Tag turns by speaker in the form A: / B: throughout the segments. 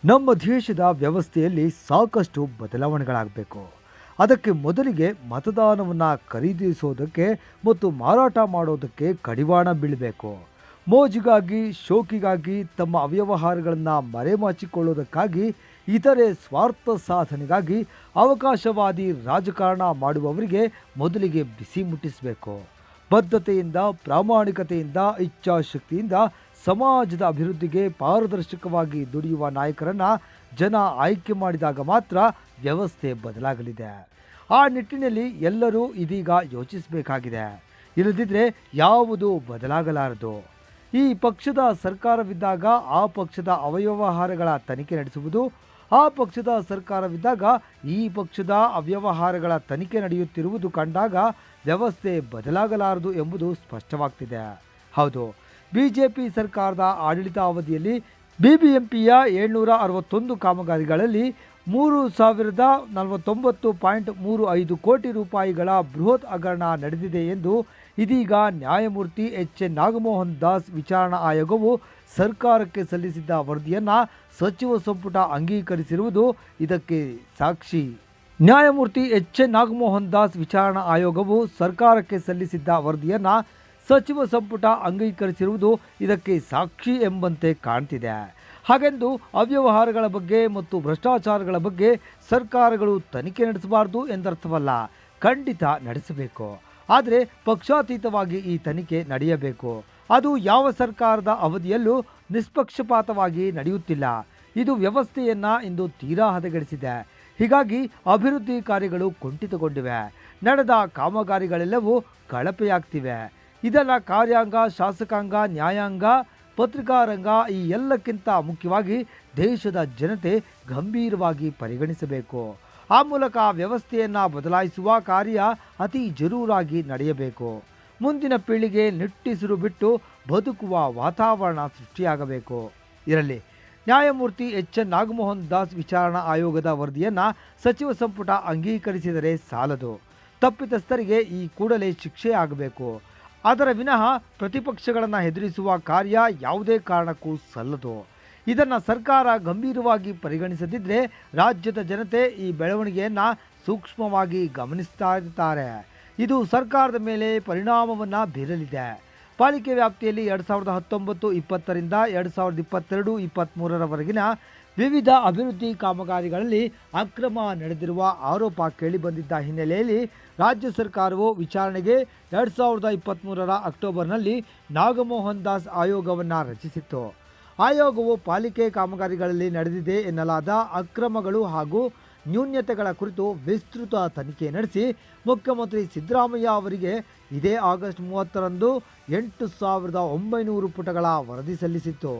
A: ನಮ್ಮ ದೇಶದ ವ್ಯವಸ್ಥೆಯಲ್ಲಿ ಸಾಕಷ್ಟು ಬದಲಾವಣೆಗಳಾಗಬೇಕು. ಅದಕ್ಕೆ ಮೊದಲಿಗೆ ಮತದಾನವನ್ನು ಖರೀದಿಸೋದಕ್ಕೆ ಮತ್ತು ಮಾರಾಟ ಮಾಡೋದಕ್ಕೆ ಕಡಿವಾಣ ಬೀಳಬೇಕು. ಮೋಜಿಗಾಗಿ, ಶೋಕಿಗಾಗಿ, ತಮ್ಮ ಅವ್ಯವಹಾರಗಳನ್ನು ಮರೆಮಾಚಿಕೊಳ್ಳೋದಕ್ಕಾಗಿ, ಇತರೆ ಸ್ವಾರ್ಥ ಸಾಧನೆಗಾಗಿ ಅವಕಾಶವಾದಿ ರಾಜಕಾರಣ ಮಾಡುವವರಿಗೆ ಮೊದಲಿಗೆ ಬಿಸಿ ಮುಟ್ಟಿಸಬೇಕು. ಬದ್ಧತೆಯಿಂದ, ಪ್ರಾಮಾಣಿಕತೆಯಿಂದ, ಇಚ್ಛಾಶಕ್ತಿಯಿಂದ ಸಮಾಜದ ಅಭಿವೃದ್ಧಿಗೆ ಪಾರದರ್ಶಕವಾಗಿ ದುಡಿಯುವ ನಾಯಕರನ್ನು ಜನ ಆಯ್ಕೆ ಮಾಡಿದಾಗ ಮಾತ್ರ ವ್ಯವಸ್ಥೆ ಬದಲಾಗಲಿದೆ. ಆ ನಿಟ್ಟಿನಲ್ಲಿ ಎಲ್ಲರೂ ಇದೀಗ ಯೋಚಿಸಬೇಕಾಗಿದೆ. ಇಲ್ಲದಿದ್ದರೆ ಯಾವುದು ಬದಲಾಗಲಾರದು. ಈ ಪಕ್ಷದ ಸರ್ಕಾರವಿದ್ದಾಗ ಆ ಪಕ್ಷದ ಅವ್ಯವಹಾರಗಳ ತನಿಖೆ ನಡೆಸುವುದು, ಆ ಪಕ್ಷದ ಸರ್ಕಾರವಿದ್ದಾಗ ಈ ಪಕ್ಷದ ಅವ್ಯವಹಾರಗಳ ತನಿಖೆ ನಡೆಯುತ್ತಿರುವುದು ಕಂಡಾಗ ವ್ಯವಸ್ಥೆ ಬದಲಾಗಲಾರದು ಎಂಬುದು ಸ್ಪಷ್ಟವಾಗ್ತಿದೆ. ಹೌದು, ಬಿಜೆಪಿ ಸರ್ಕಾರದ ಆಡಳಿತಾವಧಿಯಲ್ಲಿ ಬಿಬಿಎಂಪಿಯ 761 ಕಾಮಗಾರಿಗಳಲ್ಲಿ 3049.35 ಕೋಟಿ ರೂಪಾಯಿಗಳ ಬೃಹತ್ ಹಗರಣ ನಡೆದಿದೆ ಎಂದು ಇದೀಗ ನ್ಯಾಯಮೂರ್ತಿ ಎಚ್.ಎನ್. ನಾಗಮೋಹನ್ ದಾಸ್ ವಿಚಾರಣಾ ಆಯೋಗವು ಸರ್ಕಾರಕ್ಕೆ ಸಲ್ಲಿಸಿದ್ದ ವರದಿಯನ್ನು ಸಚಿವ ಸಂಪುಟ ಅಂಗೀಕರಿಸಿರುವುದು ಇದಕ್ಕೆ ಸಾಕ್ಷಿ. ನ್ಯಾಯಮೂರ್ತಿ ಎಚ್.ಎನ್. ನಾಗಮೋಹನ್ ದಾಸ್ ವಿಚಾರಣಾ ಆಯೋಗವು ಸರ್ಕಾರಕ್ಕೆ ಸಲ್ಲಿಸಿದ್ದ ವರದಿಯನ್ನು ಸಚಿವ ಸಂಪುಟ ಅಂಗೀಕರಿಸಿರುವುದು ಇದಕ್ಕೆ ಸಾಕ್ಷಿ ಎಂಬಂತೆ ಕಾಣ್ತಿದೆ. ಹಾಗೆಂದು ಅವ್ಯವಹಾರಗಳ ಬಗ್ಗೆ ಮತ್ತು ಭ್ರಷ್ಟಾಚಾರಗಳ ಬಗ್ಗೆ ಸರ್ಕಾರಗಳು ತನಿಖೆ ನಡೆಸಬಾರದು ಎಂದರ್ಥವಲ್ಲ. ಖಂಡಿತ ನಡೆಸಬೇಕು. ಆದರೆ ಪಕ್ಷಾತೀತವಾಗಿ ಈ ತನಿಖೆ ನಡೆಯಬೇಕು. ಅದು ಯಾವ ಸರ್ಕಾರದ ಅವಧಿಯಲ್ಲೂ ನಿಷ್ಪಕ್ಷಪಾತವಾಗಿ ನಡೆಯುತ್ತಿಲ್ಲ. ಇದು ವ್ಯವಸ್ಥೆಯನ್ನು ಇಂದು ತೀರಾ ಹದಗೆಡಿಸಿದೆ. ಹೀಗಾಗಿ ಅಭಿವೃದ್ಧಿ ಕಾರ್ಯಗಳು ಕುಂಠಿತಗೊಂಡಿವೆ. ನಡೆದ ಕಾಮಗಾರಿಗಳೆಲ್ಲವೂ ಕಳಪೆಯಾಗ್ತಿವೆ. ಇದೆಲ್ಲ ಕಾರ್ಯಾಂಗ, ಶಾಸಕಾಂಗ, ನ್ಯಾಯಾಂಗ, ಪತ್ರಿಕಾರಂಗ ಈ ಎಲ್ಲಕ್ಕಿಂತ ಮುಖ್ಯವಾಗಿ ದೇಶದ ಜನತೆ ಗಂಭೀರವಾಗಿ ಪರಿಗಣಿಸಬೇಕು. ಆ ಮೂಲಕ ವ್ಯವಸ್ಥೆಯನ್ನು ಬದಲಾಯಿಸುವ ಕಾರ್ಯ ಅತಿ ಜರೂರಾಗಿ ನಡೆಯಬೇಕು. ಮುಂದಿನ ಪೀಳಿಗೆ ನಿಟ್ಟುಸಿರು ಬಿಟ್ಟು ಬದುಕುವ ವಾತಾವರಣ ಸೃಷ್ಟಿಯಾಗಬೇಕು. ಇರಲಿ, ನ್ಯಾಯಮೂರ್ತಿ ಎಚ್.ಎನ್. ನಾಗಮೋಹನ್ ದಾಸ್ ವಿಚಾರಣಾ ಆಯೋಗದ ವರದಿಯನ್ನು ಸಚಿವ ಸಂಪುಟ ಅಂಗೀಕರಿಸಿದರೆ ಸಾಲದು. ತಪ್ಪಿತಸ್ಥರಿಗೆ ಈ ಕೂಡಲೇ ಶಿಕ್ಷೆ ಆಗಬೇಕು. ಅದರ ವಿನಃ ಪ್ರತಿಪಕ್ಷಗಳನ್ನು ಹೆದರಿಸುವ ಕಾರ್ಯ ಯಾವುದೇ ಕಾರಣಕ್ಕೂ ಸಲ್ಲದು. ಇದನ್ನು ಸರ್ಕಾರ ಗಂಭೀರವಾಗಿ ಪರಿಗಣಿಸದಿದ್ದರೆ ರಾಜ್ಯದ ಜನತೆ ಈ ಬೆಳವಣಿಗೆಯನ್ನು ಸೂಕ್ಷ್ಮವಾಗಿ ಗಮನಿಸ್ತಾ ಇರ್ತಾರೆ. ಇದು ಸರ್ಕಾರದ ಮೇಲೆ ಪರಿಣಾಮವನ್ನು ಬೀರಲಿದೆ. ಪಾಲಿಕೆ ವ್ಯಾಪ್ತಿಯಲ್ಲಿ 2019-20ರಿಂದ 2022-23ರವರೆಗಿನ ವಿವಿಧ ಅಭಿವೃದ್ಧಿ ಕಾಮಗಾರಿಗಳಲ್ಲಿ ಅಕ್ರಮ ನಡೆದಿರುವ ಆರೋಪ ಕೇಳಿಬಂದಿದ್ದ ಹಿನ್ನೆಲೆಯಲ್ಲಿ ರಾಜ್ಯ ಸರ್ಕಾರವು ವಿಚಾರಣೆಗೆ 2023ರ ಅಕ್ಟೋಬರ್ನಲ್ಲಿ ನಾಗಮೋಹನ್ ದಾಸ್ ಆಯೋಗವನ್ನು ರಚಿಸಿತ್ತು. ಆಯೋಗವು ಪಾಲಿಕೆ ಕಾಮಗಾರಿಗಳಲ್ಲಿ ನಡೆದಿದೆ ಎನ್ನಲಾದ ಅಕ್ರಮಗಳು ಹಾಗೂ ನ್ಯೂನ್ಯತೆಗಳ ಕುರಿತು ವಿಸ್ತೃತ ತನಿಖೆ ನಡೆಸಿ ಮುಖ್ಯಮಂತ್ರಿ ಸಿದ್ದರಾಮಯ್ಯ ಅವರಿಗೆ ಇದೇ ಆಗಸ್ಟ್ 30ರಂದು 8,900 ಪುಟಗಳ ವರದಿ ಸಲ್ಲಿಸಿತ್ತು.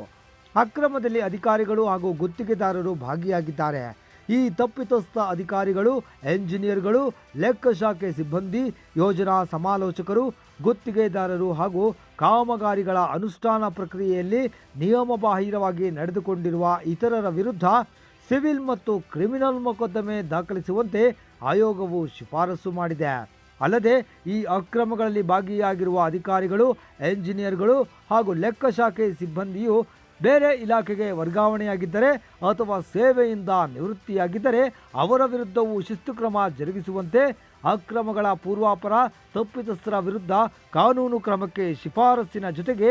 A: ಅಕ್ರಮದಲ್ಲಿ ಅಧಿಕಾರಿಗಳು ಹಾಗೂ ಗುತ್ತಿಗೆದಾರರು ಭಾಗಿಯಾಗಿದ್ದಾರೆ. ಈ ತಪ್ಪಿತಸ್ಥ ಅಧಿಕಾರಿಗಳು, ಎಂಜಿನಿಯರ್ಗಳು, ಲೆಕ್ಕ ಶಾಖೆ ಸಿಬ್ಬಂದಿ, ಯೋಜನಾ ಸಮಾಲೋಚಕರು, ಗುತ್ತಿಗೆದಾರರು ಹಾಗೂ ಕಾಮಗಾರಿಗಳ ಅನುಷ್ಠಾನ ಪ್ರಕ್ರಿಯೆಯಲ್ಲಿ ನಿಯಮಬಾಹಿರವಾಗಿ ನಡೆದುಕೊಂಡಿರುವ ಇತರರ ವಿರುದ್ಧ ಸಿವಿಲ್ ಮತ್ತು ಕ್ರಿಮಿನಲ್ ಮೊಕದ್ದಮೆ ದಾಖಲಿಸುವಂತೆ ಆಯೋಗವು ಶಿಫಾರಸು ಮಾಡಿದೆ. ಅಲ್ಲದೆ ಈ ಅಕ್ರಮಗಳಲ್ಲಿ ಭಾಗಿಯಾಗಿರುವ ಅಧಿಕಾರಿಗಳು, ಎಂಜಿನಿಯರ್ಗಳು ಹಾಗೂ ಲೆಕ್ಕ ಶಾಖೆ ಸಿಬ್ಬಂದಿಯು ಬೇರೆ ಇಲಾಖೆಗೆ ವರ್ಗಾವಣೆಯಾಗಿದ್ದರೆ ಅಥವಾ ಸೇವೆಯಿಂದ ನಿವೃತ್ತಿಯಾಗಿದ್ದರೆ ಅವರ ವಿರುದ್ಧವೂ ಶಿಸ್ತು ಕ್ರಮ ಜರುಗಿಸುವಂತೆ ಅಕ್ರಮಗಳ ಪೂರ್ವಾಪರ ತಪ್ಪಿತಸ್ಥರ ವಿರುದ್ಧ ಕಾನೂನು ಕ್ರಮಕ್ಕೆ ಶಿಫಾರಸ್ಸಿನ ಜೊತೆಗೆ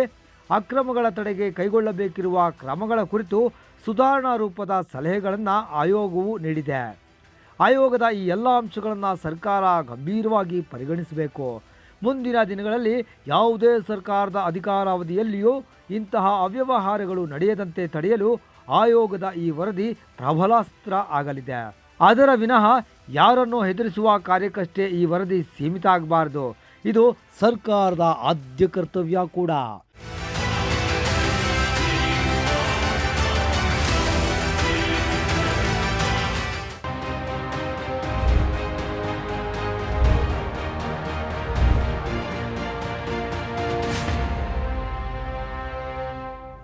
A: ಅಕ್ರಮಗಳ ತಡೆಗೆ ಕೈಗೊಳ್ಳಬೇಕಿರುವ ಕ್ರಮಗಳ ಕುರಿತು ಸುಧಾರಣಾ ರೂಪದ ಸಲಹೆಗಳನ್ನು ಆಯೋಗವು ನೀಡಿದೆ. ಆಯೋಗದ ಈ ಎಲ್ಲ ಅಂಶಗಳನ್ನು ಸರ್ಕಾರ ಗಂಭೀರವಾಗಿ ಪರಿಗಣಿಸಬೇಕು. ಮುಂದಿನ ದಿನಗಳಲ್ಲಿ ಯಾವುದೇ ಸರ್ಕಾರದ ಅಧಿಕಾರಾವಧಿಯಲ್ಲಿಯೂ ಇಂತಹ ಅವ್ಯವಹಾರಗಳು ನಡೆಯದಂತೆ ತಡೆಯಲು ಆಯೋಗದ ಈ ವರದಿ ಪ್ರಬಲಾಸ್ತ್ರ ಆಗಲಿದೆ. ಅದರ ವಿನಃ ಯಾರನ್ನು ಹೆದರಿಸುವ ಕಾರ್ಯಕ್ಕಷ್ಟೇ ಈ ವರದಿ ಸೀಮಿತ ಆಗಬಾರದು. ಇದು ಸರ್ಕಾರದ ಆದ್ಯ ಕರ್ತವ್ಯ ಕೂಡ.